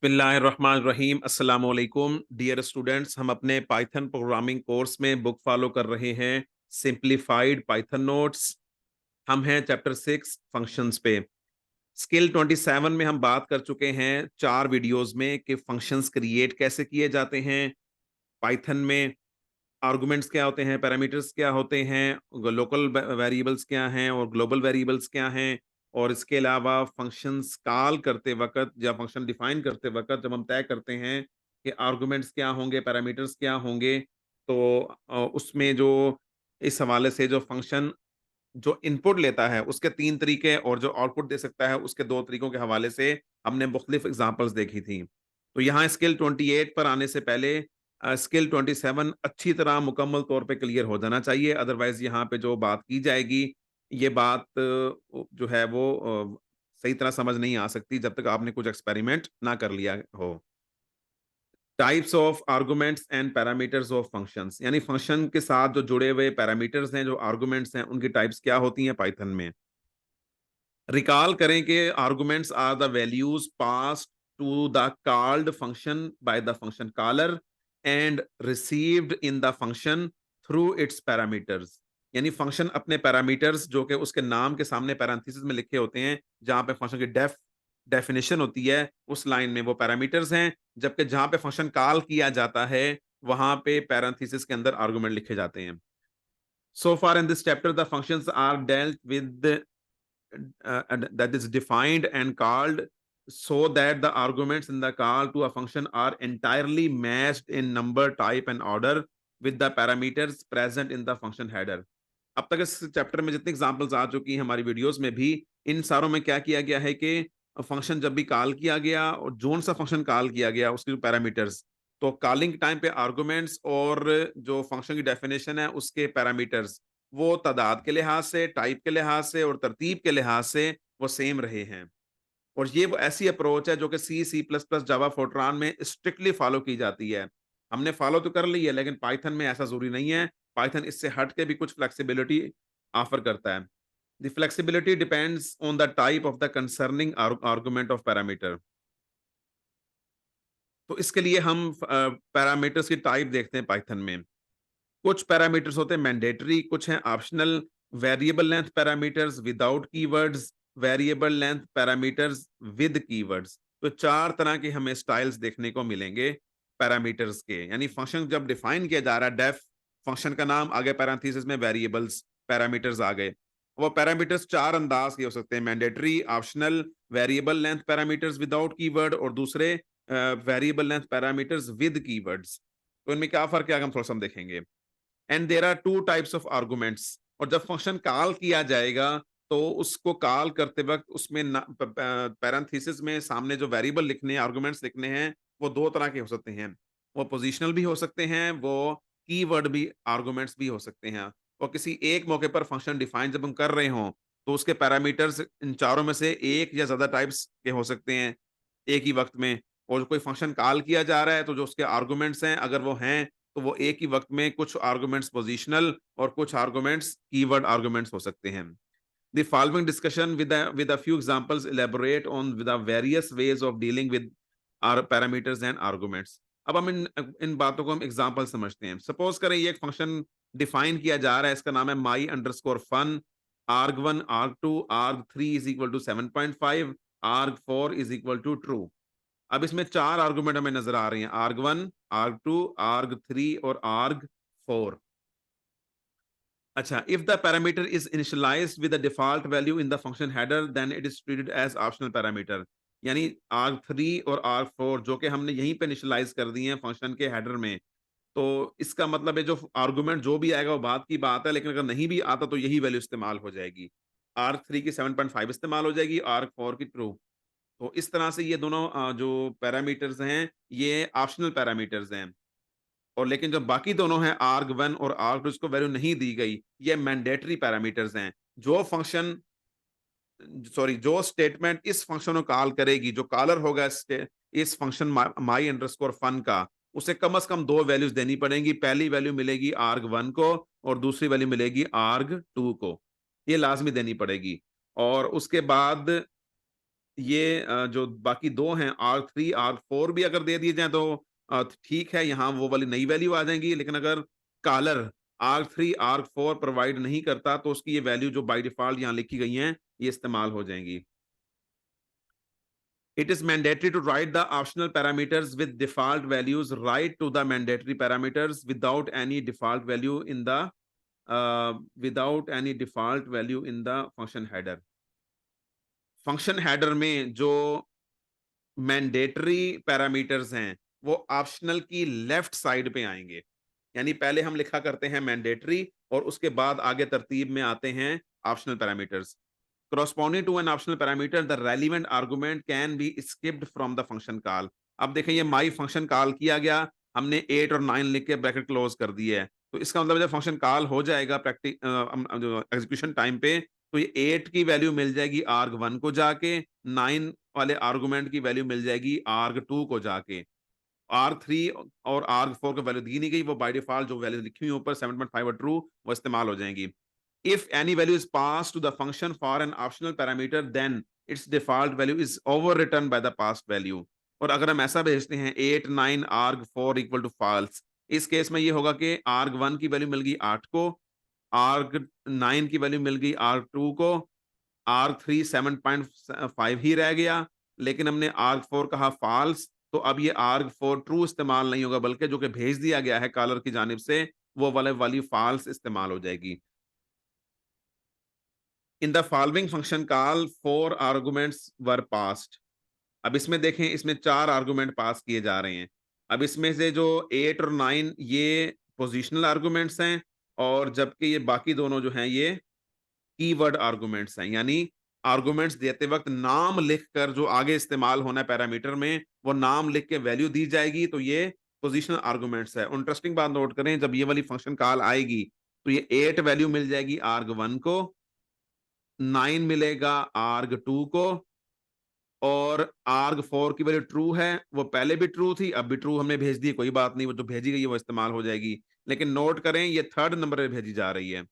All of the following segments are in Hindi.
बिस्मिल्लाहिर्रहमानिर्रहीम अस्सलाम वालेकुम डियर स्टूडेंट्स। हम अपने पाइथन प्रोग्रामिंग कोर्स में बुक फॉलो कर रहे हैं सिंप्लीफाइड पाइथन नोट्स। हम हैं चैप्टर 6 फंक्शंस पे। स्किल 27 में हम बात कर चुके हैं 4 वीडियोस में कि फंक्शंस क्रिएट कैसे किए जाते हैं पाइथन में, आर्गुमेंट्स क्या होते हैं, पैरामीटर्स क्या होते हैं, लोकल वेरिएबल्स क्या हैं और ग्लोबल वेरिएबल्स क्या हैं। और इसके अलावा फंक्शंस कॉल करते वक़्त या फंक्शन डिफाइन करते वक़्त जब हम तय करते हैं कि आर्गुमेंट्स क्या होंगे, पैरामीटर्स क्या होंगे, तो उसमें जो इस हवाले से जो फंक्शन जो इनपुट लेता है उसके 3 तरीके और जो आउटपुट दे सकता है उसके 2 तरीकों के हवाले से हमने मुख्तलिफ एग्ज़ाम्पल्स देखी थी। तो यहाँ स्किल 28 पर आने से पहले स्किल 27 अच्छी तरह मुकम्मल तौर पे क्लियर हो जाना चाहिए, अदरवाइज़ यहाँ पे जो बात की जाएगी, ये बात जो है वो सही तरह समझ नहीं आ सकती जब तक आपने कुछ एक्सपेरिमेंट ना कर लिया हो। Types of arguments and parameters of functions, यानी फंक्शन के साथ जो जुड़े हुए पैरामीटर्स हैं, जो आर्गुमेंट्स हैं, उनकी टाइप्स क्या होती हैं पाइथन में। रिकॉल करें कि arguments are the values passed to the called function by the function caller and received in the function through its parameters. यानी फंक्शन अपने पैरामीटर्स जो कि उसके नाम के सामने पैरेंथेसिस में लिखे होते हैं, जहां पे फंक्शन की डेफिनेशन होती है, उस लाइन में वो पैरामीटर्स हैं, जबकि जहां पे फंक्शन कॉल किया जाता है वहां पे पैरेंथेसिस के अंदर आर्गुमेंट लिखे जाते हैं। So far in this chapter, the functions are dealt with and that is defined and called so that the arguments in the call to a function are entirely matched in number, type and order with the parameters present in the function header. अब तक इस चैप्टर में जितनी एग्जांपल्स आ चुकी हैं हमारी वीडियोस में भी, इन सारों में क्या किया गया है कि फंक्शन जब भी कॉल किया गया और जोन सा फंक्शन कॉल किया गया उसके जो पैरामीटर्स, तो कॉलिंग टाइम पे आर्गुमेंट्स और जो फंक्शन की डेफिनेशन है उसके पैरामीटर्स, वो तादाद के लिहाज से, टाइप के लिहाज से और तरतीब के लिहाज से वो सेम रहे हैं। और ये वो ऐसी अप्रोच है जो कि सी, सी प्लस प्लस, जावा, फोर्ट्रान में स्ट्रिक्टली फॉलो की जाती है। हमने फॉलो तो कर ली है लेकिन पाइथन में ऐसा ज़रूरी नहीं है। पाइथन इससे हट के भी कुछ फ्लेक्सिबिलिटी ऑफर करता है। The flexibility depends on the type of the concerning argument of parameter. तो इसके लिए हम पैरामीटर्स की टाइप देखते हैं पाइथन में। कुछ पैरामीटर्स होते हैं मैंडेटरी, कुछ हैं optional, variable length parameters without keywords, variable length parameters with keywords. तो 4 तरह के हमें स्टाइल्स देखने को मिलेंगे पैरामीटर्स के। यानी फंक्शन जब डिफाइन किया जा रहा है, डेफ फंक्शन का नाम, आगे पैरेंथेसिस में वेरिएबल्स पैरामीटर्स आ गए। वो पैरामीटर्स 4 अंदाज के हो सकते हैं, mandatory, optional, variable length parameters without keyword और दूसरे variable length parameters with keywords. तो इनमें क्या फर्क है आगे हम थोड़ा सा देखेंगे। And there are two types of arguments. और जब फंक्शन कॉल किया जाएगा तो उसको कॉल करते वक्त उसमें पैरेंथेसिस में सामने जो वेरिएबल लिखने हैं, आर्गुमेंट्स लिखने हैं, वो 2 तरह के हो सकते हैं। वो पोजिशनल भी हो सकते हैं, वो कीवर्ड भी आर्गुमेंट्स भी हो सकते हैं। और किसी एक मौके पर फंक्शन डिफाइन जब हम कर रहे हों तो उसके पैरामीटर्स इन चारों में से एक या ज्यादा टाइप्स के हो सकते हैं एक ही वक्त में। और कोई फंक्शन कॉल किया जा रहा है तो जो उसके आर्गुमेंट्स हैं अगर वो हैं तो वो एक ही वक्त में कुछ आर्गुमेंट्स पोजिशनल और कुछ आर्गुमेंट्स कीवर्ड आर्गुमेंट्स हो सकते हैं। The following discussion with a few examples elaborate on with the various ways of dealing with our parameters and arguments. अब हम इन बातों को हम एग्जांपल समझते हैं। सपोज करें ये एक फंक्शन डिफाइन किया जा रहा है, इसका नाम है my underscore fun. arg1 arg2 arg3 is equal to 7.5, arg4 is equal to true. अब इसमें 4 आर्गुमेंट हमें नजर आ रही हैं, arg1, arg2, arg3 और arg4। अच्छा, if the parameter is initialized with the default value in the function header, then it is treated as optional parameter। यानी arg3 और arg4 जो कि हमने यहीं पे इनिशियलाइज कर दिए हैं फंक्शन के हेडर में, तो इसका मतलब है जो आर्गुमेंट जो भी आएगा वो बात की बात है, लेकिन अगर नहीं भी आता तो यही वैल्यू इस्तेमाल हो जाएगी। arg3 की 7.5 इस्तेमाल हो जाएगी, arg4 की ट्रू। तो इस तरह से ये दोनों जो पैरामीटर्स हैं ये ऑप्शनल पैरामीटर्स हैं। और लेकिन जो बाकी दोनों हैं arg1 और arg2 इसको वैल्यू नहीं दी गई, ये मैंडेटरी पैरामीटर्स हैं। जो फंक्शन सॉरी जो स्टेटमेंट इस फंक्शन को कॉल करेगी, जो कॉलर होगा इस फंक्शन माई अंडरस्कोर फन का, उसे कम से कम 2 वैल्यूज देनी पड़ेंगी। पहली वैल्यू मिलेगी arg1 को और दूसरी वैल्यू मिलेगी arg2 को। ये लाजमी देनी पड़ेगी। और उसके बाद ये जो बाकी दो हैं arg3 arg4 भी अगर दे दिए जाएं तो ठीक है, यहाँ वो वाली नई वैल्यू आ जाएंगी। लेकिन अगर कॉलर arg3 arg4 प्रोवाइड नहीं करता तो उसकी ये वैल्यू जो बाय डिफॉल्ट यहाँ लिखी गई हैं ये इस्तेमाल हो जाएंगी। It is mandatory to write the optional parameters with default values. Write to the mandatory parameters without any default value in the function header. Function header में जो मैंडेटरी पैरामीटर्स हैं वो ऑप्शनल की लेफ्ट साइड पे आएंगे। यानी पहले हम लिखा करते हैं मैंडेटरी और उसके बाद आगे तरतीब में आते हैं optional parameters. Corresponding to an optional parameter, the relevant argument can be skipped from the function call. अब देखें ये my function call किया गया, हमने 8 और 9 लिख के ब्रैकेट क्लोज कर दी है। तो इसका मतलब जब फंक्शन कॉल हो जाएगा जो एग्जीक्यूशन टाइम पे, तो ये 8 की वैल्यू मिल जाएगी arg1 को जाके, 9 वाले आर्गुमेंट की वैल्यू मिल जाएगी arg2 को जाके। arg3 और arg4 को वैल्यू दी नहीं गई, वो बाय डिफॉल्ट जो वैल्यू लिखी हुई ऊपर 7.5 और ट्रू वो इस्तेमाल हो जाएंगी। If any value is passed to the function for an optional parameter, then its default value is overwritten by the passed value. और अगर हम ऐसा भेजते हैं 8 9 arg4 इक्वल टू false, इस केस में ये होगा कि arg1 की वैल्यू मिल गई 8 को, arg9 की वैल्यू मिल गई arg2 को, arg3 7.5 ही रह गया, लेकिन हमने arg4 कहा false, तो अब ये arg4 ट्रू इस्तेमाल नहीं होगा, बल्कि जो कि भेज दिया गया है कॉलर की जानिब से वो वाली false इस्तेमाल हो जाएगी। In the following function call 4 arguments were passed. अब इसमें देखें, इसमें 4 आर्गुमेंट पास किए जा रहे हैं। अब इसमें से जो 8 और 9 ये पोजिशनल आर्गुमेंट्स हैं और जबकि ये बाकी दोनों जो हैं ये कीवर्ड आर्गुमेंट्स हैं। यानी आर्गुमेंट्स देते वक्त नाम लिखकर जो आगे इस्तेमाल होना है पैरामीटर में वो नाम लिख के वैल्यू दी जाएगी, तो ये पोजिशनल आर्गुमेंट्स है। इंटरेस्टिंग बात नोट करें, जब ये वाली फंक्शन कॉल आएगी तो ये 8 वैल्यू मिल जाएगी arg1 को, 9 मिलेगा arg2 को और arg4 की वैल्यू ट्रू है। वो पहले भी ट्रू थी, अब भी ट्रू हमने भेज दी, कोई बात नहीं, वो जो भेजी गई है वो इस्तेमाल हो जाएगी। लेकिन नोट करें ये थर्ड नंबर पे भेजी जा रही है।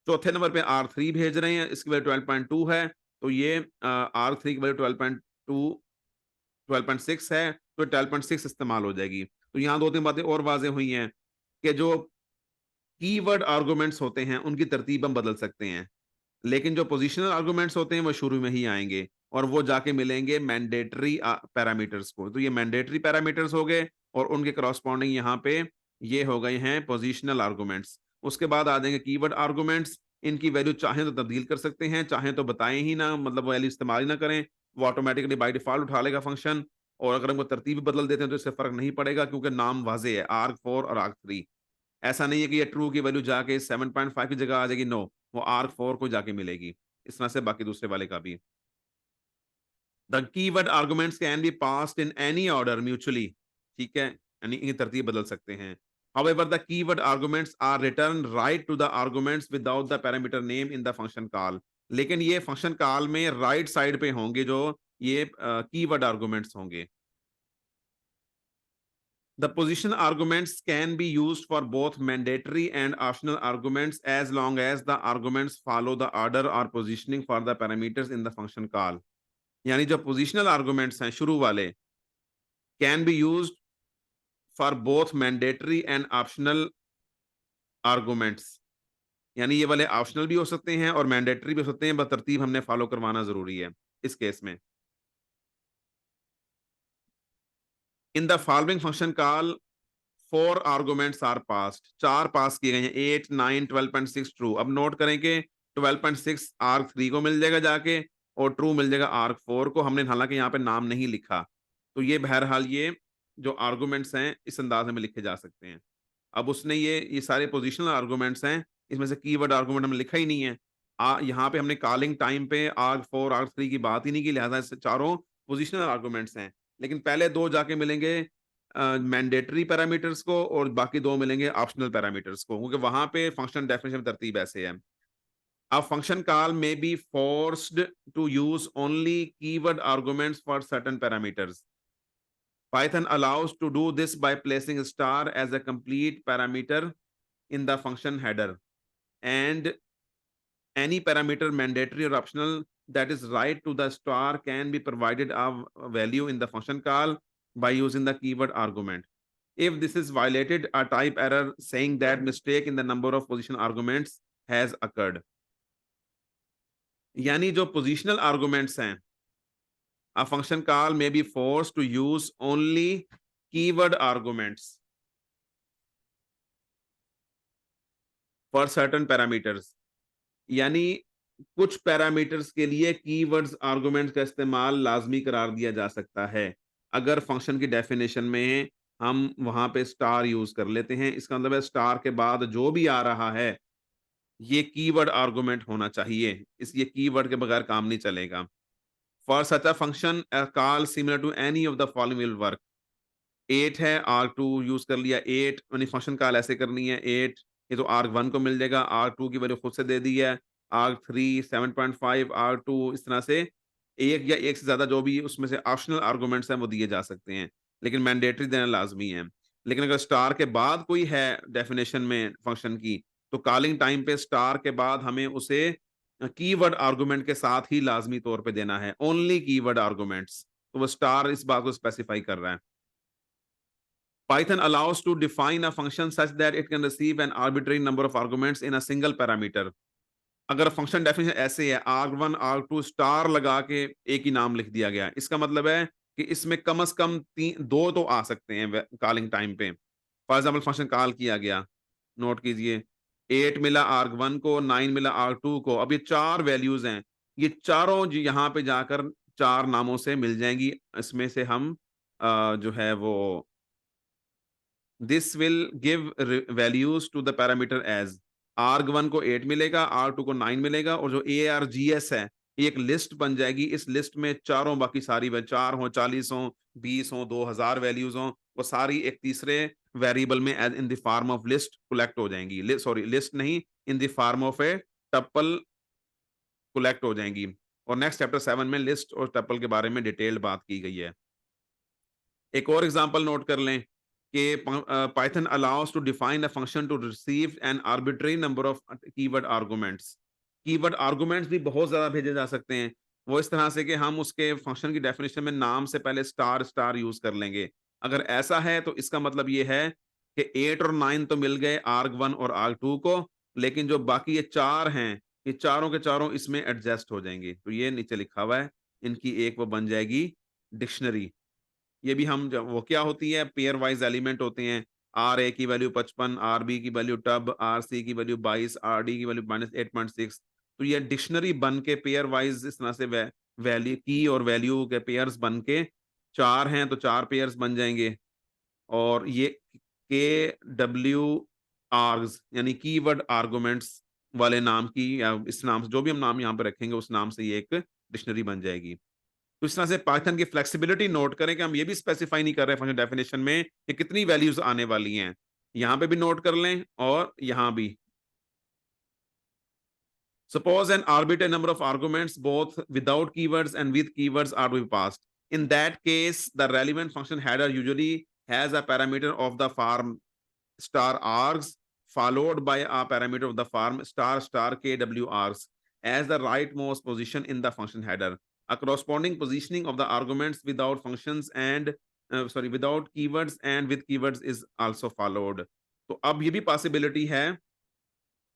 चौथे नंबर पे R3 भेज रहे हैं, इसकी वैल्यू 12.2 है, तो ये R3 की वैल्यू 12.2 12.6 है, तो 12.6 इस्तेमाल हो जाएगी। तो यहाँ 2-3 बातें और वाज़ेह हुई हैं कि जो कीवर्ड आर्गुमेंट्स होते हैं उनकी तरतीब हम बदल सकते हैं। लेकिन जो पोजिशनल आर्गुमेंट्स होते हैं वो शुरू में ही आएंगे और वो जाके मिलेंगे मैंडेटरी पैरामीटर्स को। तो ये मैंडेटरी पैरामीटर्स हो गए और उनके करॉस्पॉन्डिंग यहाँ पे ये हो गए हैं पोजिशनल आर्गुमेंट्स। उसके बाद आ जाएंगे कीवर्ड आर्गुमेंट्स। इनकी वैल्यू चाहें तो तब्दील कर सकते हैं, चाहें तो बताएं ही ना, मतलब वैल्यू इस्तेमाल ही ना करें, वो ऑटोमेटिकली बाय डिफॉल्ट उठा लेगा फंक्शन। और अगर हम वो तरतीब बदल देते हैं तो इससे फर्क नहीं पड़ेगा क्योंकि नाम वाजे है arg4 और arg3। ऐसा नहीं है कि ये ट्रू की वैल्यू जाके 7.5 की जगह आ जाएगी, नो, वो arg4 को जाके मिलेगी। इस तरह से बाकी दूसरे वाले का भी। The keyword arguments can be passed in any order mutually, ठीक है, यानी इनकी तरतीब बदल सकते हैं। However, the keyword arguments are returned right to the arguments without the parameter name in the function call. लेकिन ये फंक्शन कॉल में राइट साइड पे होंगे जो ये कीवर्ड आर्गुमेंट्स होंगे। The position arguments can be used for both mandatory and optional arguments as long as the arguments follow the order or positioning for the parameters in the function call. यानी जो positional arguments हैं शुरू वाले can be used for both mandatory and optional arguments. यानी ये वाले optional भी हो सकते हैं और mandatory भी हो सकते हैं, बस तरतीब हमने फॉलो करवाना जरूरी है इस केस में। In the following function call 4 arguments are passed, 4 pass किए गए हैं, 8 9 12.6 ट्रू। अब नोट करें कि 12.6 arg3 को मिल जाएगा जाके और ट्रू मिल जाएगा arg4 को। हमने हालांकि यहाँ पे नाम नहीं लिखा, तो ये बहरहाल ये जो आर्गुमेंट्स हैं इस अंदाज में लिखे जा सकते हैं। अब उसने ये सारे पोजिशनल आर्गुमेंट्स हैं, इसमें से कीवर्ड आर्गुमेंट हमने लिखा ही नहीं है। यहाँ पे हमने कॉलिंग टाइम पे arg4 arg3 की बात ही नहीं की, लिहाजा इससे चारों पोजिशनल आर्गुमेंट्स हैं। लेकिन पहले दो जाके मिलेंगे मैंडेटरी पैरामीटर्स को और बाकी दो मिलेंगे ऑप्शनल पैरामीटर्स को, क्योंकि वहां पे फंक्शन डेफिनेशन में तरतीब ऐसे है। अब फंक्शन कॉल में be forced to use only keyword arguments for certain parameters. Python allows to do this by placing star as a complete parameter in the function header and any parameter mandatory or optional that is right to the star can be provided a value in the function call by using the keyword argument. If this is violated, a type error saying that mistake in the number of position arguments has occurred. यानी जो पोजिशनल आर्गुमेंट्स हैं, a function call may be forced to use only keyword arguments for certain parameters. यानी कुछ पैरामीटर्स के लिए कीवर्ड्स आर्गुमेंट्स का इस्तेमाल लाजमी करार दिया जा सकता है अगर फंक्शन की डेफिनेशन में हम वहां पे स्टार यूज कर लेते हैं। इसका मतलब है स्टार के बाद जो भी आ रहा है ये कीवर्ड आर्गुमेंट होना चाहिए, इस ये कीवर्ड के बगैर काम नहीं चलेगा। For such a function call similar to any of the following will work. 8 है, आर्क 2 यूज कर लिया, 8 यानी फंक्शन कॉल ऐसे करनी है 8, ये तो आर्क 1 को मिल जाएगा, आर्क 2 की वैल्यू खुद से दे दी है, आर्क 3 7.5, आर्क 2, इस तरह से एक या एक से ज्यादा जो भी उसमें से ऑप्शनल आर्गुमेंट्स हैं वो दिए जा सकते हैं, लेकिन मैंडेटरी देना लाजमी है। लेकिन अगर स्टार के बाद कोई है डेफिनेशन में फंक्शन की, तो कॉलिंग टाइम पे स्टार के बाद हमें उसे कीवर्ड आर्गुमेंट के साथ ही लाजमी तौर पे देना है, ओनली कीवर्ड आर्गुमेंट्स। तो वो स्टार इस बात को स्पेसिफाई कर रहा है। Python allows to define a function such that it can receive an arbitrary number of arguments in a single parameter. अगर फंक्शन डेफिनेशन ऐसे है arg1 arg2 स्टार लगा के एक ही नाम लिख दिया गया, इसका मतलब है कि इसमें कम से कम दो तो आ सकते हैं कॉलिंग टाइम पे। फॉर एग्जाम्पल फंक्शन कॉल किया गया, नोट कीजिए 8 मिला arg1 को, 9 मिला arg2 को, अब ये चार वैल्यूज हैं, ये चारों यहाँ पे जाकर चार नामों से मिल जाएंगी। इसमें से हम जो है वो this will give values to the parameter as arg1 को 8 मिलेगा, arg2 को 9 मिलेगा, और जो args है ये एक लिस्ट बन जाएगी। इस लिस्ट में चारों बाकी सारी 4 हो, 40 हो, 20 हो, 2000 वैल्यूज हो, वो सारी एक तीसरे वेरिएबल में as in the form of list collect हो जाएंगी। सॉरी, लिस्ट नहीं, in the form of a tuple collect हो जाएंगी। और नेक्स्ट चैप्टर 7 में लिस्ट और टपल के बारे में डिटेल्ड बात की गई है। एक और एग्जांपल नोट कर लें कि Python allows to define a function to receive an arbitrary number of keyword arguments. Keyword arguments भी बहुत ज्यादा भेजे जा सकते हैं, वो इस तरह से कि हम उसके फंक्शन की डेफिनेशन में नाम से पहले स्टार स्टार यूज कर लेंगे। अगर ऐसा है तो इसका मतलब ये है कि 8 और 9 तो मिल गए arg1 और arg2 को, लेकिन जो बाकी ये चार हैं, ये चारों के चारों इसमें एडजस्ट हो जाएंगे। तो ये नीचे लिखा हुआ है, इनकी एक वो बन जाएगी डिक्शनरी। ये भी हम जब वो क्या होती है, पेयर वाइज एलिमेंट होते हैं। आर ए की वैल्यू 55, आर बी की वैल्यू टब, आर सी की वैल्यू 22, आर डी की वैल्यू -8.6। तो ये डिक्शनरी बन के पेयर वाइज इस तरह से वैल्यू की और वैल्यू के पेयर्स बन के चार हैं तो चार पेयर्स बन जाएंगे। और ये के डब्ल्यू आर्ग्स यानी कीवर्ड आर्गुमेंट्स वाले नाम की, या इस नाम से जो भी हम नाम यहाँ पे रखेंगे उस नाम से ये एक डिक्शनरी बन जाएगी। तो इस तरह से पाइथन की फ्लेक्सिबिलिटी नोट करें कि हम ये भी स्पेसिफाई नहीं कर रहे फंक्शन डेफिनेशन में कि कितनी वैल्यूज आने वाली हैं। यहां पे भी नोट कर लें और यहां भी। Suppose an arbitrary number of arguments both without keywords and with keywords are to be passed. In that case, the relevant function header usually has a parameter of the form star args followed by a parameter of the form star star kw args as the rightmost position in the function header. A corresponding positioning of the arguments without functions and without keywords and with keywords is also followed. तो अब ये भी पॉसिबिलिटी है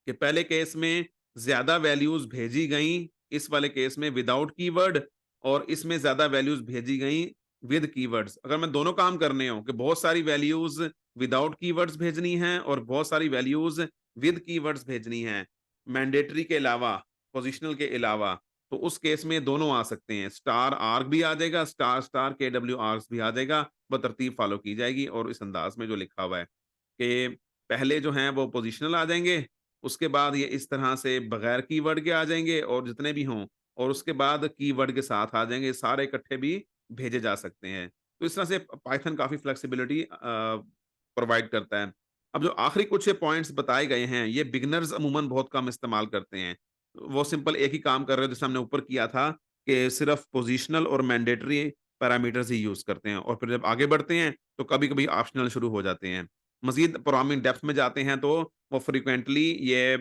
कि पहले केस में ज्यादा वैल्यूज भेजी गई, इस वाले केस में विदाउट कीवर्ड, और इसमें ज्यादा वैल्यूज भेजी गई विद कीवर्ड्स। अगर मैं दोनों काम करने हो कि बहुत सारी वैल्यूज विदाउट कीवर्ड्स भेजनी है और बहुत सारी वैल्यूज विद कीवर्ड्स भेजनी है, मैंडेटरी के अलावा, पोजिशनल के अलावा, तो उस केस में दोनों आ सकते हैं। स्टार आर्क भी आ जाएगा, स्टार स्टार के डब्ल्यू आर्क्स भी आ जाएगा, वो तरतीब फॉलो की जाएगी। और इस अंदाज में जो लिखा हुआ है कि पहले जो है वो पोजिशनल आ जाएंगे, उसके बाद ये इस तरह से बगैर कीवर्ड के आ जाएंगे और जितने भी हों, और उसके बाद कीवर्ड के साथ आ जाएंगे, सारे इकट्ठे भी भेजे जा सकते हैं। तो इस तरह से पाइथन काफी फ्लेक्सिबिलिटी प्रोवाइड करता है। अब जो आखिरी कुछ ये पॉइंट्स बताए गए हैं, ये बिगिनर्स अमूमन बहुत कम इस्तेमाल करते हैं। वो सिंपल एक ही काम कर रहे हो जैसे हमने ऊपर किया था कि सिर्फ पोजिशनल और मैंडेटरी पैरामीटर्स ही यूज करते हैं, और फिर जब आगे बढ़ते हैं तो कभी कभी ऑप्शनल शुरू हो जाते हैं। मजीद प्रोग्रामिंग डेप्थ में जाते हैं तो वो फ्रिक्वेंटली ये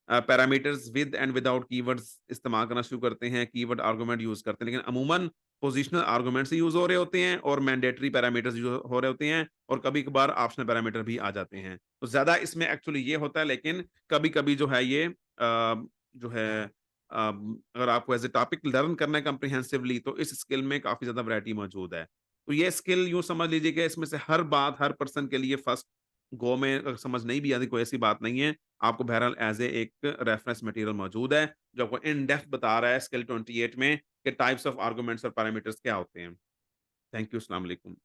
parameters with and without keywords इस्तेमाल करना शुरू करते हैं, कीवर्ड आर्गुमेंट यूज़ करते हैं, लेकिन अमूमन पोजिशनल आर्गुमेंट्स ही यूज़ हो रहे होते हैं और मैंडेटरी पैरामीटर्स यूज़ हो रहे होते हैं और कभी-कभार ऑप्शनल पैरामीटर भी आ जाते हैं। तो ज़्यादा इसमें एक्चुअली ये होता है, लेकिन कभी-कभी जो है ये जो है अगर आपको एज़ अ टॉपिक लर्न करना है कम्प्रिहेंसिवली, तो इस स्किल में काफ़ी ज़्यादा वैरायटी मौजूद है। तो ये स्किल यूँ समझ लीजिए कि इसमें से हर बात हर पर्सन के लिए फर्स्ट गो में अगर समझ नहीं भी आती, कोई ऐसी बात नहीं है। आपको बहरहाल एज़ ए एक रेफरेंस मटेरियल मौजूद है, जो आपको इन डेप्थ बता रहा है स्किल 28 में कि टाइप्स ऑफ आर्गुमेंट्स और पैरामीटर्स क्या होते हैं। थैंक यू, अस्सलाम वालेकुम।